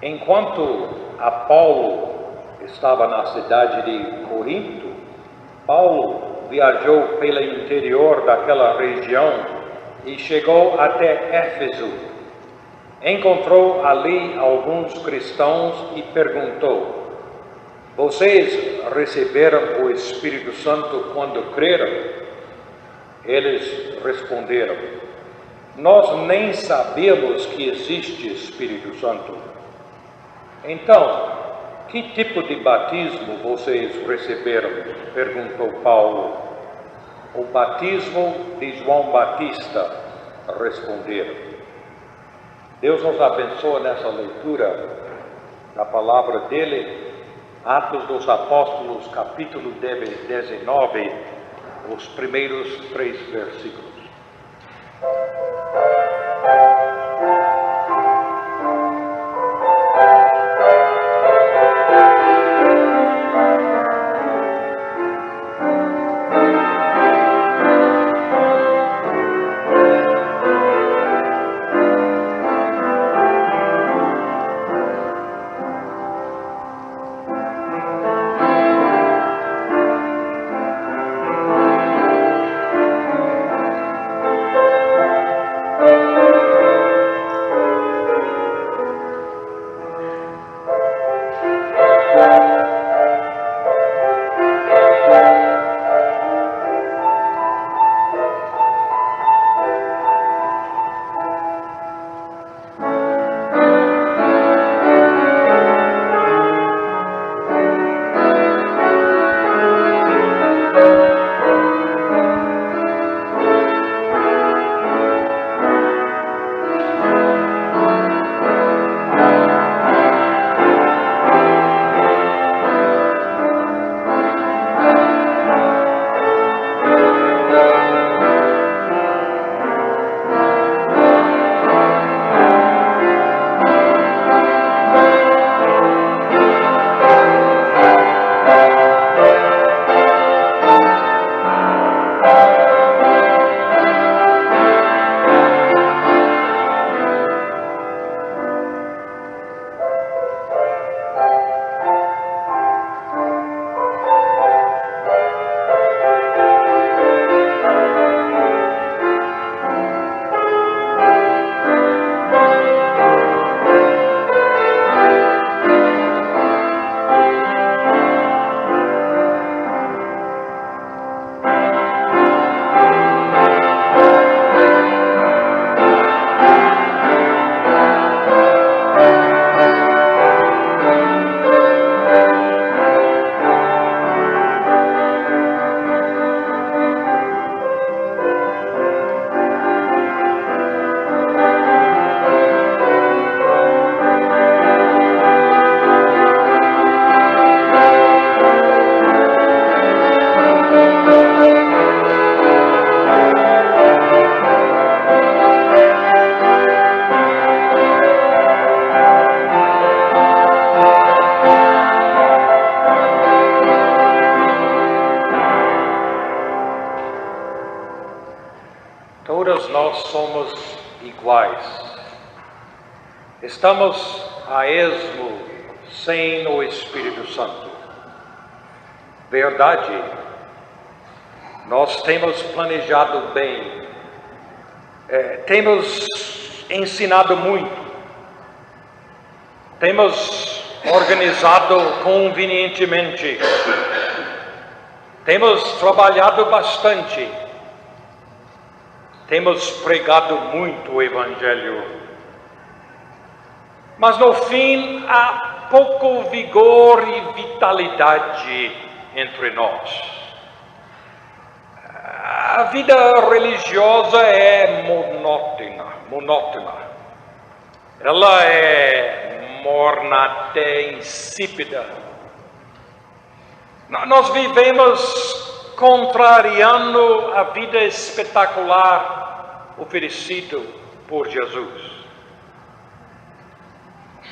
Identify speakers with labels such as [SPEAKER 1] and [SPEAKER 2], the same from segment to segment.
[SPEAKER 1] Enquanto Apolo estava na cidade de Corinto, Paulo viajou pelo interior daquela região e chegou até Éfeso. Encontrou ali alguns cristãos e perguntou: vocês receberam o Espírito Santo quando creram? Eles responderam: nós nem sabíamos que existe Espírito Santo. Então, que tipo de batismo vocês receberam? Perguntou Paulo. O batismo de João Batista, responderam. Deus nos abençoa nessa leitura da palavra dele, Atos dos Apóstolos, capítulo 19, os primeiros 3 versículos. Todos nós somos iguais. Estamos a esmo sem o Espírito Santo. Verdade, nós temos planejado bem, temos ensinado muito, temos organizado convenientemente, temos trabalhado bastante, temos pregado muito o Evangelho, mas no fim há pouco vigor e vitalidade entre nós. A vida religiosa é monótona. Ela é morna até insípida. Nós vivemos contrariando a vida espetacular oferecida por Jesus.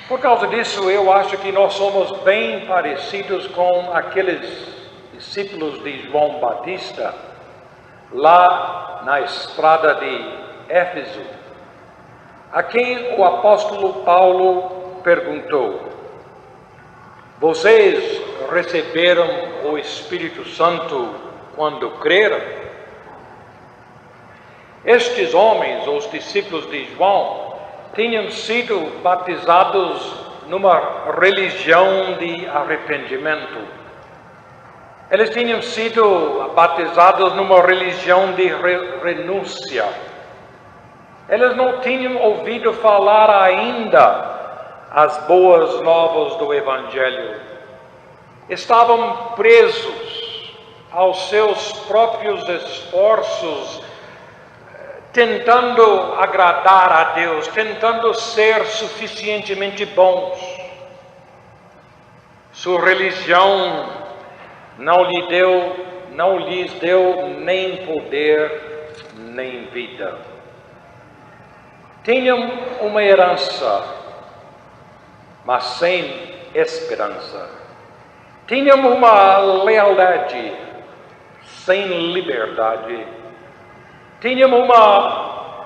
[SPEAKER 1] Por causa disso, eu acho que nós somos bem parecidos com aqueles discípulos de João Batista, lá na estrada de Éfeso, a quem o apóstolo Paulo perguntou: vocês receberam o Espírito Santo quando creram? Estes homens, os discípulos de João, tinham sido batizados numa religião de arrependimento. Eles tinham sido batizados numa religião de renúncia. Eles não tinham ouvido falar ainda as boas novas do Evangelho. Estavam presos aos seus próprios esforços, tentando agradar a Deus, tentando ser suficientemente bons. Sua religião não lhes deu nem poder, nem vida. Tinham uma herança, mas sem esperança. Tinham uma lealdade sem liberdade. Tinham uma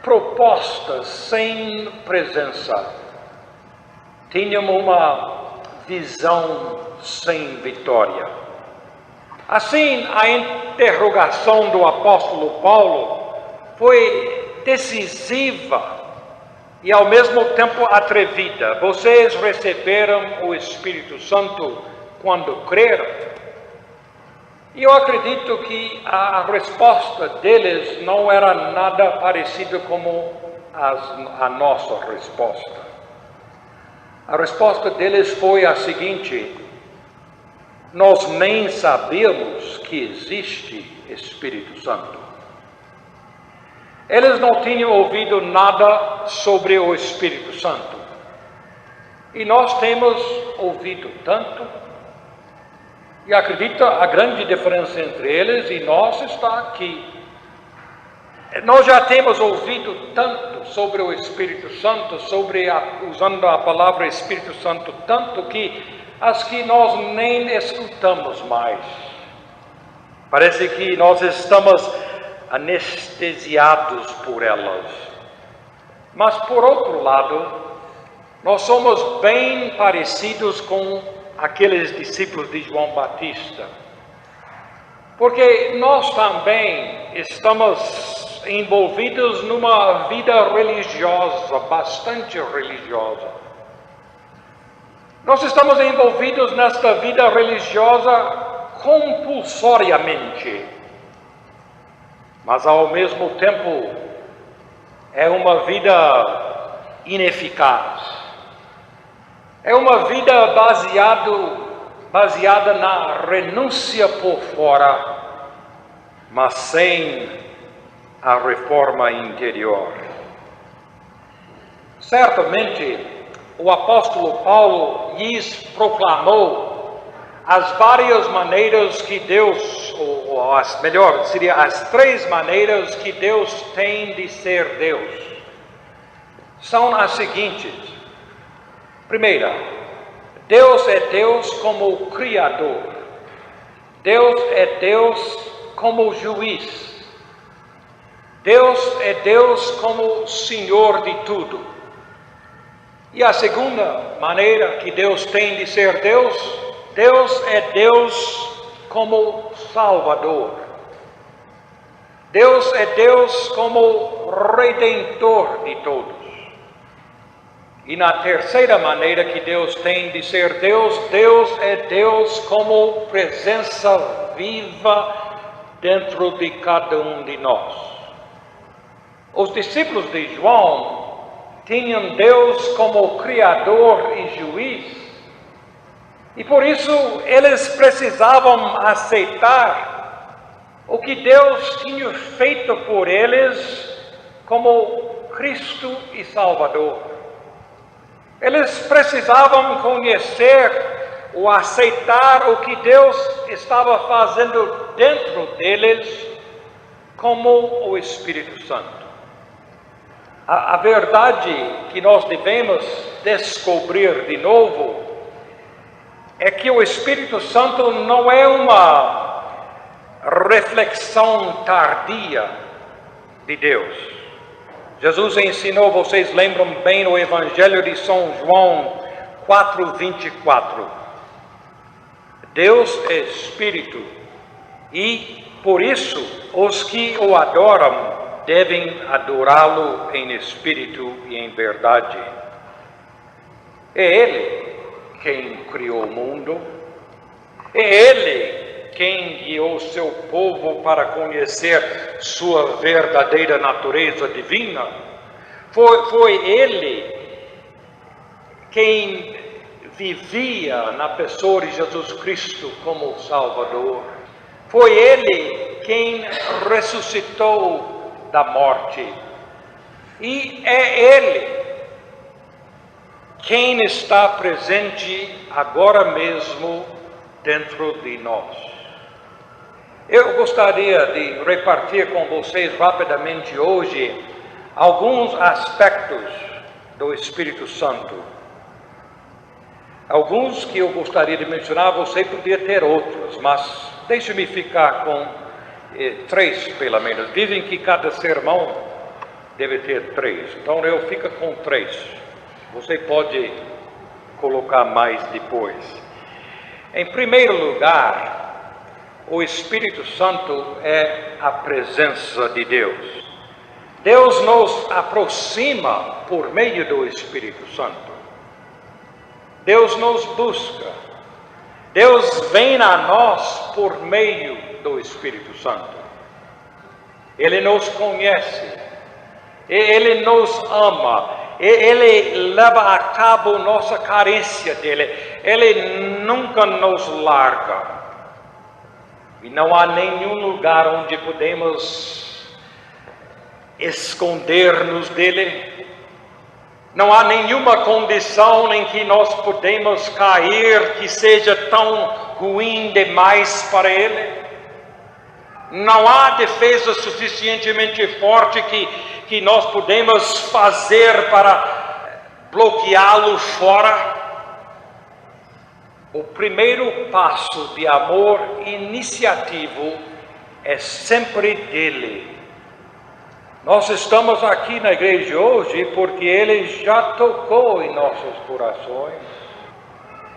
[SPEAKER 1] proposta sem presença. Tinham uma visão sem vitória. Assim, a interrogação do apóstolo Paulo foi decisiva e ao mesmo tempo atrevida. Vocês receberam o Espírito Santo quando creram? E eu acredito que a resposta deles não era nada parecido como a nossa resposta. A resposta deles foi a seguinte: nós nem sabíamos que existe Espírito Santo. Eles não tinham ouvido nada sobre o Espírito Santo. E nós temos ouvido tanto. E acredito a grande diferença entre eles e nós está aqui. Nós já temos ouvido tanto sobre o Espírito Santo, usando a palavra Espírito Santo, tanto que as que nós nem escutamos mais. Parece que nós estamos anestesiados por elas. Mas por outro lado, nós somos bem parecidos com aqueles discípulos de João Batista, porque nós também estamos envolvidos numa vida religiosa, bastante religiosa. Nós estamos envolvidos nesta vida religiosa compulsoriamente, mas ao mesmo tempo é uma vida ineficaz. É uma vida baseada na renúncia por fora, mas sem a reforma interior. Certamente, o apóstolo Paulo lhes proclamou as várias maneiras que Deus, as três maneiras que Deus tem de ser Deus. São as seguintes. Primeira, Deus é Deus como Criador. Deus é Deus como juiz. Deus é Deus como Senhor de tudo. E a segunda maneira que Deus tem de ser Deus, Deus é Deus como Salvador. Deus é Deus como Redentor de todos. E na terceira maneira que Deus tem de ser Deus, Deus é Deus como presença viva dentro de cada um de nós. Os discípulos de João tinham Deus como Criador e juiz, e por isso eles precisavam aceitar o que Deus tinha feito por eles como Cristo e Salvador. Eles precisavam conhecer ou aceitar o que Deus estava fazendo dentro deles como o Espírito Santo. A verdade que nós devemos descobrir de novo é que o Espírito Santo não é uma reflexão tardia de Deus. Jesus ensinou, vocês lembram bem, o Evangelho de São João 4:24. Deus é Espírito e, por isso, os que o adoram devem adorá-lo em espírito e em verdade. É Ele quem criou o mundo, é Ele quem guiou seu povo para conhecer sua verdadeira natureza divina. Foi Ele quem vivia na pessoa de Jesus Cristo como Salvador. Foi Ele quem ressuscitou da morte. E é Ele quem está presente agora mesmo dentro de nós. Eu gostaria de repartir com vocês rapidamente hoje alguns aspectos do Espírito Santo. Alguns que eu gostaria de mencionar, você podia ter outros, mas deixe-me ficar com 3 pelo menos. Dizem que cada sermão deve ter 3, então eu fico com 3. Você pode colocar mais depois. Em primeiro lugar, o Espírito Santo é a presença de Deus. Deus nos aproxima por meio do Espírito Santo. Deus nos busca. Deus vem a nós por meio do Espírito Santo. Ele nos conhece. Ele nos ama. Ele leva a cabo nossa carência dele. Ele nunca nos larga. E não há nenhum lugar onde podemos esconder-nos dele. Não há nenhuma condição em que nós podemos cair que seja tão ruim demais para ele. Não há defesa suficientemente forte que nós podemos fazer para bloqueá-lo fora. O primeiro passo de amor iniciativo é sempre dele. Nós estamos aqui na igreja hoje porque Ele já tocou em nossos corações.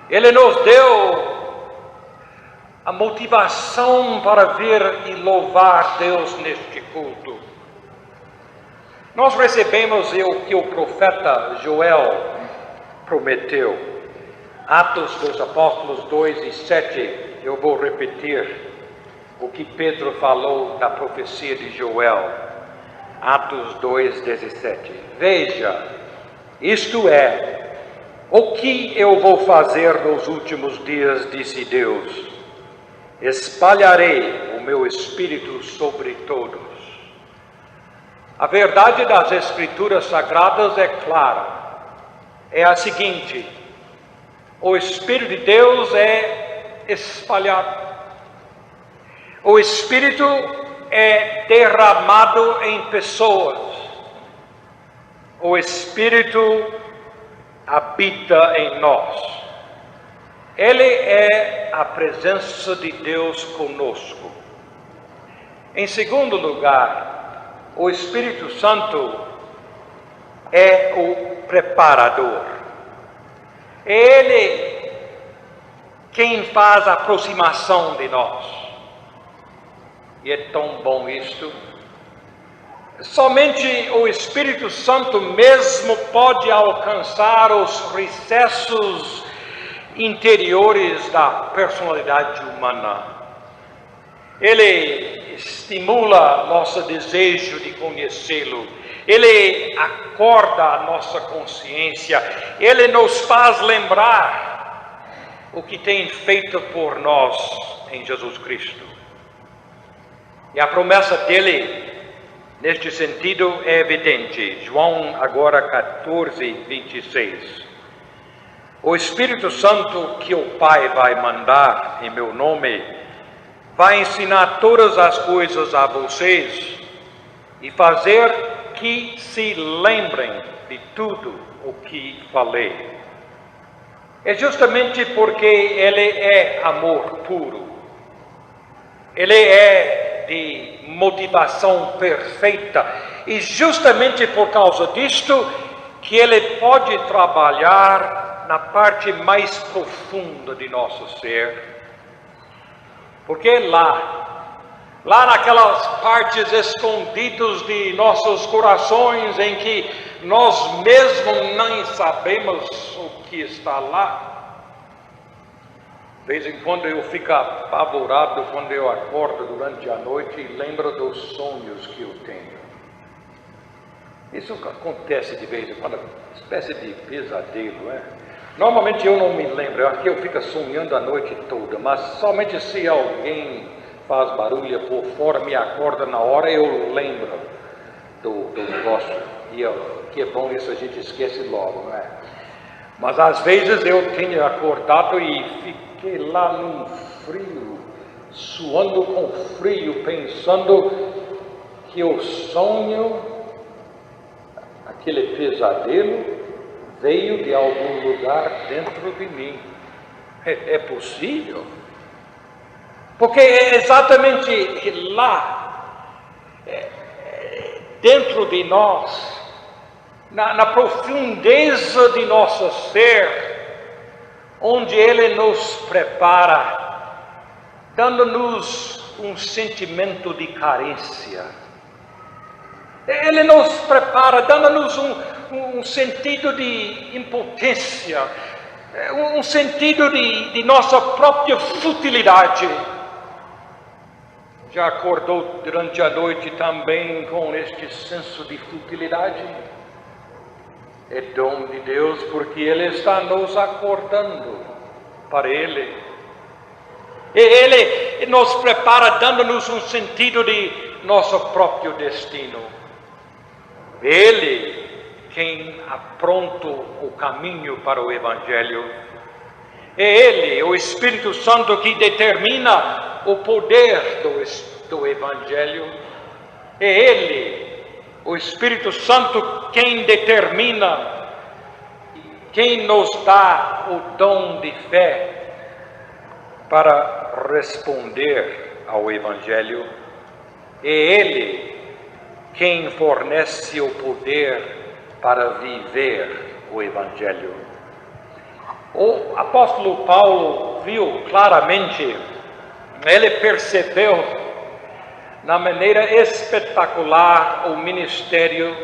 [SPEAKER 1] Ele nos deu a motivação para vir e louvar Deus neste culto. Nós recebemos o que o profeta Joel prometeu. Atos dos Apóstolos 2:7. Eu vou repetir o que Pedro falou da profecia de Joel. Atos 2:17. Veja, isto é, o que eu vou fazer nos últimos dias, disse Deus. Espalharei o meu Espírito sobre todos. A verdade das Escrituras Sagradas é clara. É a seguinte: o Espírito de Deus é espalhado. O Espírito é derramado em pessoas. O Espírito habita em nós. Ele é a presença de Deus conosco. Em segundo lugar, o Espírito Santo é o preparador. É Ele quem faz a aproximação de nós. E é tão bom isto. Somente o Espírito Santo mesmo pode alcançar os recessos interiores da personalidade humana. Ele estimula nosso desejo de conhecê-lo. Ele acorda a nossa consciência. Ele nos faz lembrar o que tem feito por nós em Jesus Cristo. E a promessa dele, neste sentido, é evidente. João agora 14:26. O Espírito Santo que o Pai vai mandar em meu nome, vai ensinar todas as coisas a vocês e fazer que se lembrem de tudo o que falei. É justamente porque ele é amor puro. Ele é de motivação perfeita. E justamente por causa disto, que Ele pode trabalhar na parte mais profunda de nosso ser. Porque lá naquelas partes escondidas de nossos corações, em que nós mesmos nem sabemos o que está lá, de vez em quando eu fico apavorado quando eu acordo durante a noite e lembro dos sonhos que eu tenho. Isso acontece de vez em quando, uma espécie de pesadelo, é? Normalmente eu não me lembro, aqui eu fico sonhando a noite toda, mas somente se alguém faz barulho por fora, me acorda na hora, eu lembro do negócio. E que é bom isso, a gente esquece logo, não é? Mas às vezes eu tenho acordado e fiquei lá num frio, suando com frio, pensando que o sonho, aquele pesadelo, veio de algum lugar dentro de mim. É possível? Porque é exatamente lá, dentro de nós, na profundeza de nosso ser, onde Ele nos prepara, dando-nos um sentimento de carência. Ele nos prepara, dando-nos um sentido de impotência, um sentido de nossa própria futilidade. Já acordou durante a noite também com este senso de futilidade? É dom de Deus, porque Ele está nos acordando para Ele. E Ele nos prepara, dando-nos um sentido de nosso próprio destino. Ele quem apronta o caminho para o Evangelho. É Ele, o Espírito Santo, que determina o poder do Evangelho. É Ele, o Espírito Santo, quem determina, quem nos dá o dom de fé para responder ao Evangelho. É Ele quem fornece o poder para viver o Evangelho. O apóstolo Paulo viu claramente, ele percebeu na maneira espetacular o ministério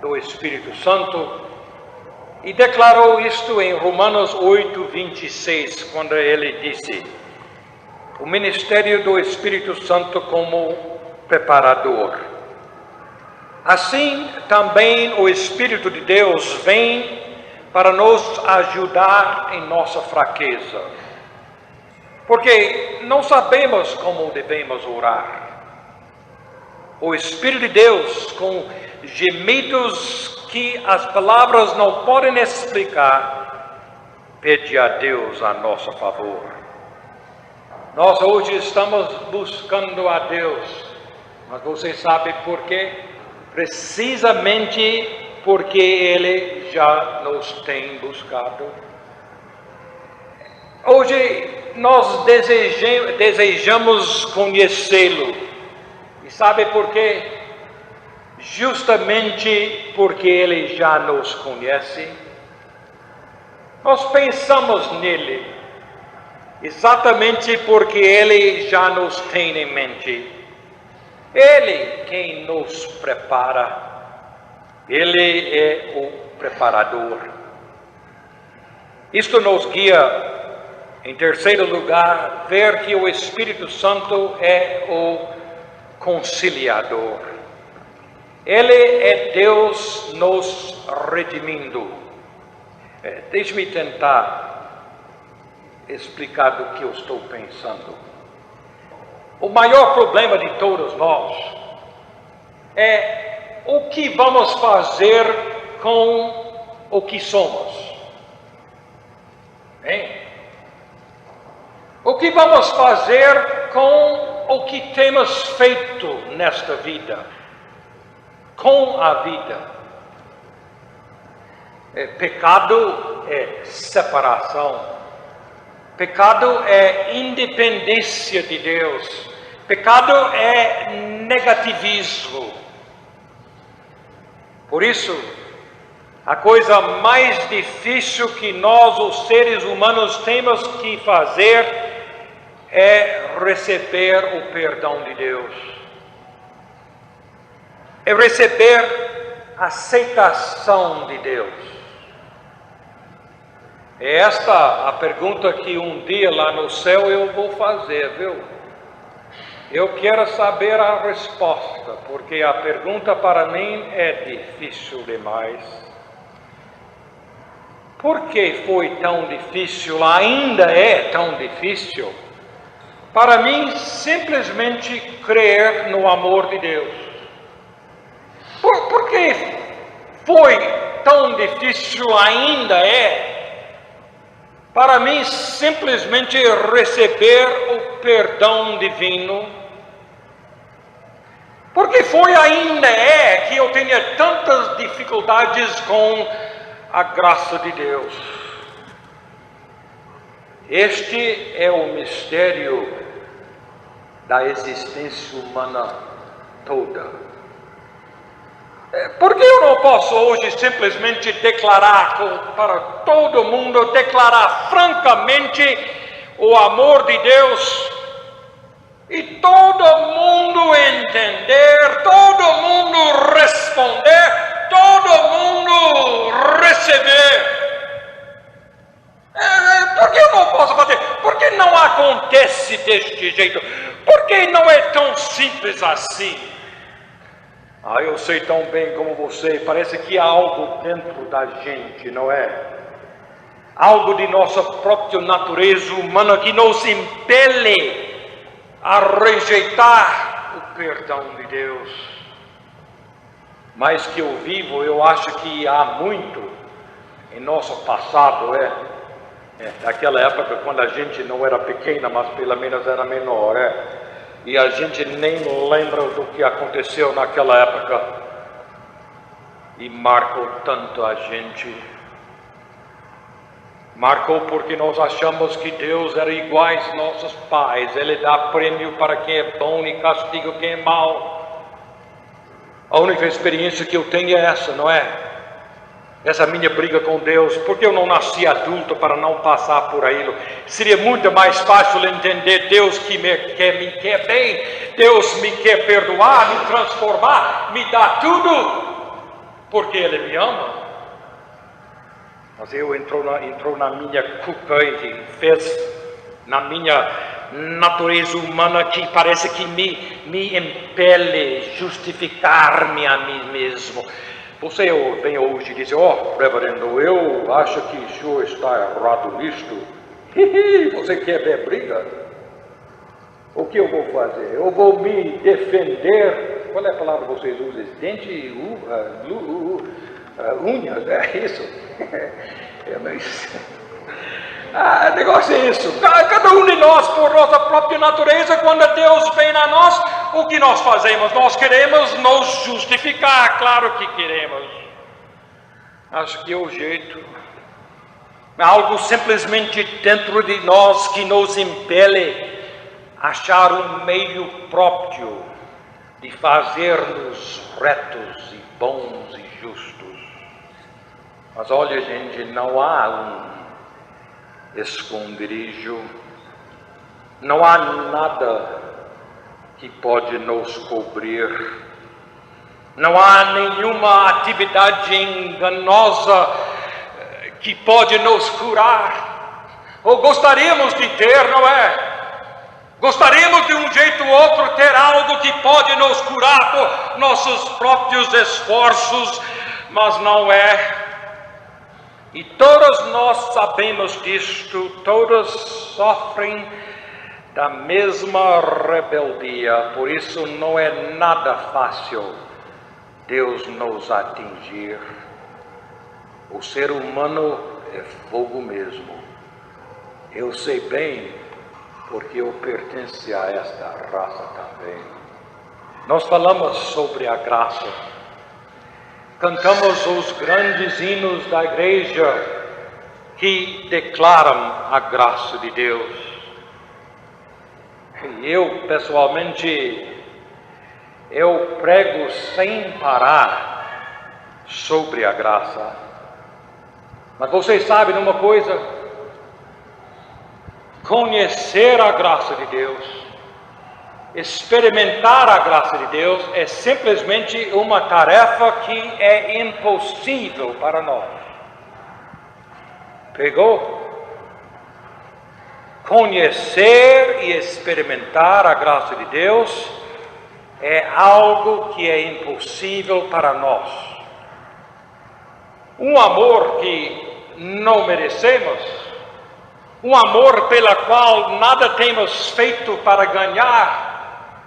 [SPEAKER 1] do Espírito Santo e declarou isto em Romanos 8:26, quando ele disse: o ministério do Espírito Santo como preparador. Assim, também o Espírito de Deus vem para nos ajudar em nossa fraqueza, porque não sabemos como devemos orar. O Espírito de Deus, com gemidos que as palavras não podem explicar, pede a Deus a nosso favor. Nós hoje estamos buscando a Deus, mas você sabe por quê? Precisamente porque Ele já nos tem buscado. Hoje nós desejamos conhecê-lo. E sabe por quê? Justamente porque Ele já nos conhece. Nós pensamos nele, exatamente porque Ele já nos tem em mente. Ele quem nos prepara, Ele é o preparador. Isto nos guia, em terceiro lugar, ver que o Espírito Santo é o conciliador. Ele é Deus nos redimindo. Deixe-me tentar explicar do que eu estou pensando. O maior problema de todos nós é o que vamos fazer com o que somos. Hein? O que vamos fazer com o que temos feito nesta vida? Com a vida. Pecado é separação. Pecado é independência de Deus. Pecado é negativismo. Por isso, a coisa mais difícil que nós, os seres humanos, temos que fazer é receber o perdão de Deus. É receber a aceitação de Deus. É esta a pergunta que um dia lá no céu eu vou fazer, viu? Eu quero saber a resposta, porque a pergunta para mim é difícil demais. Por que foi tão difícil, ainda é tão difícil, para mim simplesmente crer no amor de Deus? Por que foi tão difícil, ainda é, para mim simplesmente receber o perdão divino? Porque foi, ainda é, que eu tenha tantas dificuldades com a graça de Deus. Este é o mistério da existência humana toda. Por que eu não posso hoje simplesmente declarar para todo mundo, declarar francamente o amor de Deus e todo mundo entender, todo mundo responder, todo mundo receber? Por que eu não posso fazer? Por que não acontece deste jeito? Por que não é tão simples assim? Eu sei tão bem como você, parece que há algo dentro da gente, não é? Algo de nossa própria natureza humana que nos impele a rejeitar o perdão de Deus. Mas que eu vivo, eu acho que há muito em nosso passado, daquela época quando a gente não era pequena, mas pelo menos era menor, e a gente nem lembra do que aconteceu naquela época e marcou tanto a gente. Marcou porque nós achamos que Deus era igual aos nossos pais. Ele dá prêmio para quem é bom e castiga quem é mau. A única experiência que eu tenho é essa, não é? Essa minha briga com Deus. Porque eu não nasci adulto para não passar por aquilo? Seria muito mais fácil entender Deus que me quer bem. Deus me quer perdoar, me transformar, me dá tudo, porque Ele me ama. Mas entrou na minha cuca e fez na minha natureza humana que parece que me impele justificar-me a mim mesmo. Você vem hoje e diz: reverendo, eu acho que o senhor está errado nisto. Você quer ver briga? O que eu vou fazer? Eu vou me defender. Qual é a palavra que vocês usam? Dente, unhas, é isso? O negócio é isso. Cada um de nós, por nossa própria natureza, quando Deus vem a nós, o que nós fazemos? Nós queremos nos justificar, claro que queremos. Acho que é o jeito. Algo simplesmente dentro de nós que nos impele a achar um meio próprio de fazer-nos retos e bons e justos. Mas olha, gente, não há um esconderijo, não há nada que pode nos cobrir, não há nenhuma atividade enganosa que pode nos curar. Ou gostaríamos de ter, não é? Gostaríamos de um jeito ou outro ter algo que pode nos curar por nossos próprios esforços, mas não é. E todos nós sabemos disto, todos sofrem da mesma rebeldia, por isso não é nada fácil Deus nos atingir. O ser humano é fogo mesmo. Eu sei bem, porque eu pertenço a esta raça também. Nós falamos sobre a graça. Cantamos os grandes hinos da igreja que declaram a graça de Deus. E eu, pessoalmente, eu prego sem parar sobre a graça. Mas vocês sabem uma coisa? Conhecer a graça de Deus, experimentar a graça de Deus, é simplesmente uma tarefa que é impossível para nós. Pegou? Conhecer e experimentar a graça de Deus é algo que é impossível para nós. Um amor que não merecemos, um amor pela qual nada temos feito para ganhar,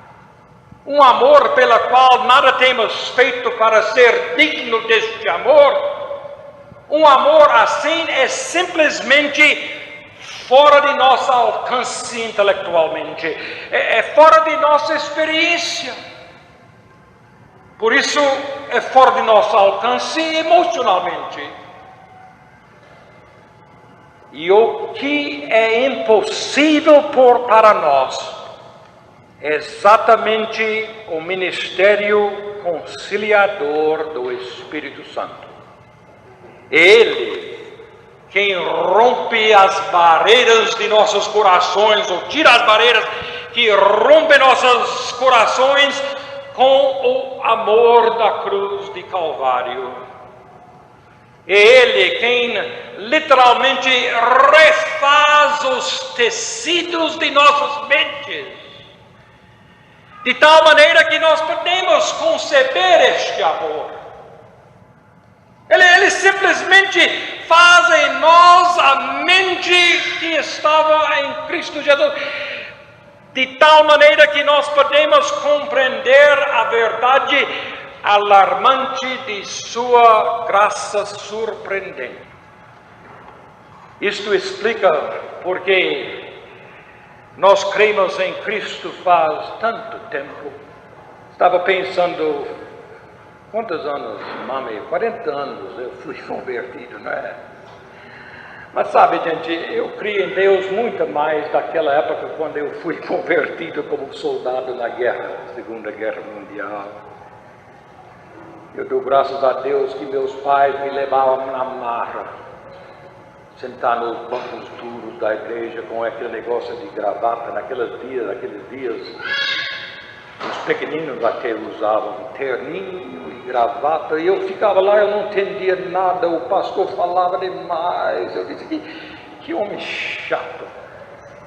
[SPEAKER 1] um amor pela qual nada temos feito para ser digno deste amor, um amor assim é simplesmente fora de nosso alcance intelectualmente, é fora de nossa experiência. Por isso, é fora de nosso alcance emocionalmente. E o que é impossível para nós é exatamente o ministério conciliador do Espírito Santo. Ele quem rompe as barreiras de nossos corações, ou tira as barreiras que rompem nossos corações com o amor da cruz de Calvário. É Ele quem literalmente refaz os tecidos de nossas mentes, de tal maneira que nós podemos conceber este amor. Ele simplesmente faz em nós a mente que estava em Cristo Jesus, de tal maneira que nós podemos compreender a verdade alarmante de sua graça surpreendente. Isto explica porque nós cremos em Cristo faz tanto tempo. Estava pensando, quantos anos, mami? 40 anos eu fui convertido, não é? Mas sabe, gente, eu criei em Deus muito mais daquela época quando eu fui convertido como soldado na guerra, Segunda Guerra Mundial. Eu dou graças a Deus que meus pais me levavam na marra, sentar nos bancos duros da igreja com aquele negócio de gravata, naqueles dias, os pequeninos até usavam terninho e gravata, e eu ficava lá, eu não entendia nada, o pastor falava demais, eu disse, que homem chato,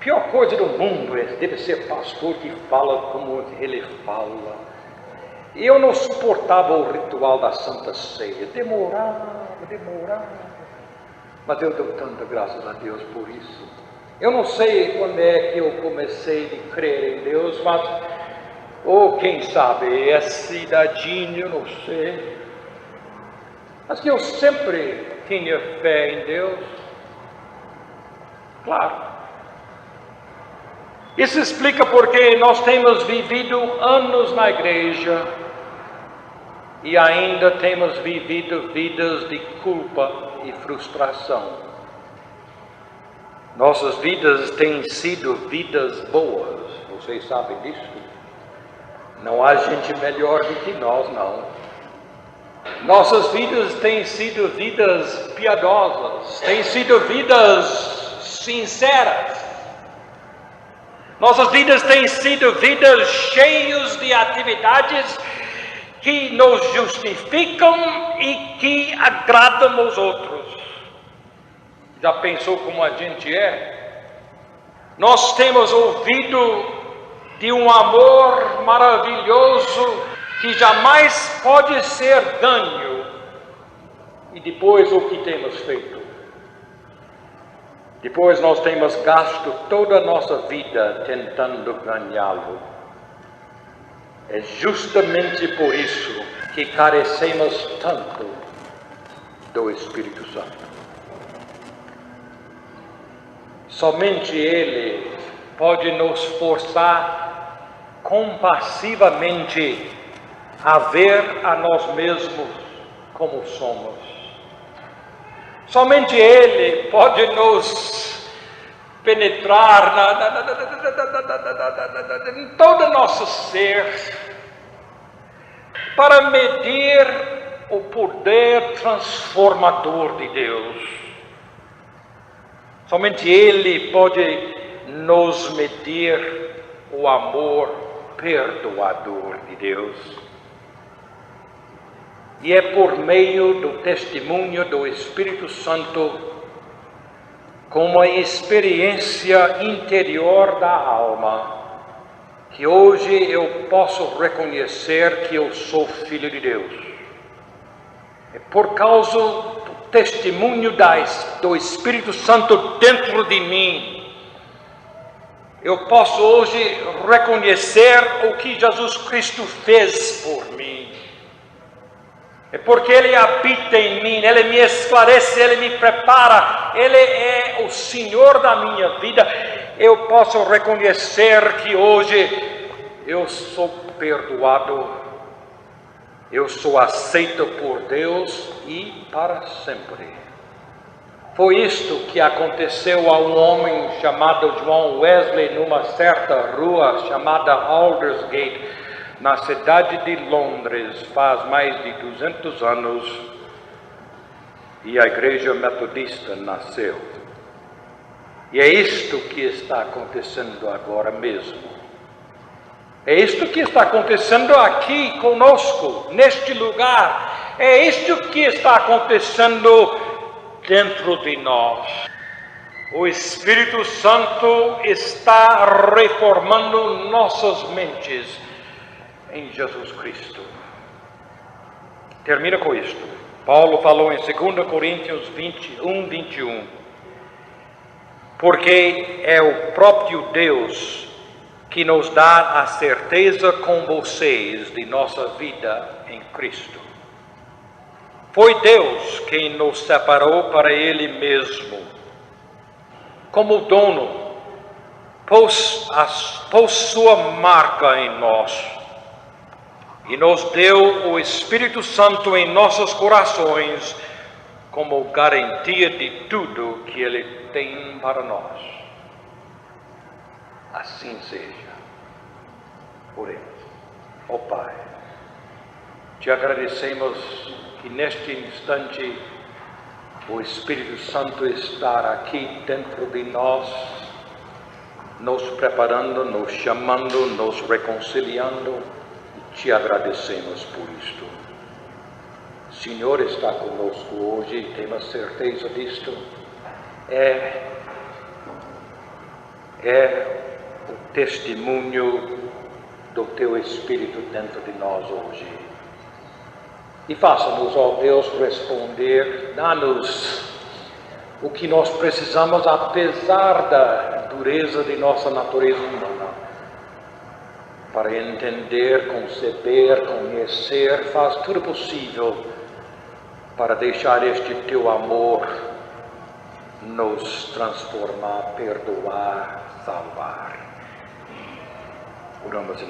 [SPEAKER 1] pior coisa do mundo deve ser pastor que fala como ele fala. E eu não suportava o ritual da Santa Ceia, demorava, mas eu dou tanta graças a Deus por isso. Eu não sei quando é que eu comecei a crer em Deus, mas ou quem sabe, essa idadinha, eu não sei. Mas que eu sempre tinha fé em Deus. Claro. Isso explica porque nós temos vivido anos na igreja e ainda temos vivido vidas de culpa e frustração. Nossas vidas têm sido vidas boas, vocês sabem disso? Não há gente melhor do que nós, não. Nossas vidas têm sido vidas piedosas, têm sido vidas sinceras. Nossas vidas têm sido vidas cheias de atividades que nos justificam e que agradam aos outros. Já pensou como a gente é? Nós temos ouvido de um amor maravilhoso que jamais pode ser ganho. E depois o que temos feito? Depois nós temos gasto toda a nossa vida tentando ganhá-lo. É justamente por isso que carecemos tanto do Espírito Santo. Somente Ele pode nos forçar compassivamente a ver a nós mesmos como somos. Somente Ele pode nos penetrar em todo o nosso ser para medir o poder transformador de Deus. Somente Ele pode nos medir o amor perdoador de Deus. E é por meio do testemunho do Espírito Santo, com uma experiência interior da alma, que hoje eu posso reconhecer que eu sou filho de Deus. É por causa do testemunho do Espírito Santo dentro de mim, eu posso hoje reconhecer o que Jesus Cristo fez por mim. É porque Ele habita em mim, Ele me esclarece, Ele me prepara, Ele é o Senhor da minha vida. Eu posso reconhecer que hoje eu sou perdoado, eu sou aceito por Deus e para sempre. Foi isto que aconteceu a um homem chamado John Wesley numa certa rua chamada Aldersgate, na cidade de Londres, faz mais de 200 anos, e a igreja metodista nasceu. E é isto que está acontecendo agora mesmo. É isto que está acontecendo aqui conosco, neste lugar. É isto que está acontecendo dentro de nós. O Espírito Santo está reformando nossas mentes em Jesus Cristo. Termina com isto. Paulo falou em 2 Coríntios 21. Porque é o próprio Deus que nos dá a certeza com vocês de nossa vida em Cristo. Foi Deus quem nos separou para Ele mesmo, como dono, pôs sua marca em nós e nos deu o Espírito Santo em nossos corações como garantia de tudo que Ele tem para nós. Assim seja. Oremos. Ó Pai, te agradecemos que neste instante o Espírito Santo está aqui dentro de nós, nos preparando, nos chamando, nos reconciliando, e te agradecemos por isto. O Senhor está conosco hoje, temos certeza disto. É o testemunho do Teu Espírito dentro de nós hoje. E faça-nos, ó Deus, responder, dá-nos o que nós precisamos, apesar da dureza de nossa natureza humana, para entender, conceber, conhecer, faz tudo possível para deixar este Teu amor nos transformar, perdoar, salvar. Oramos em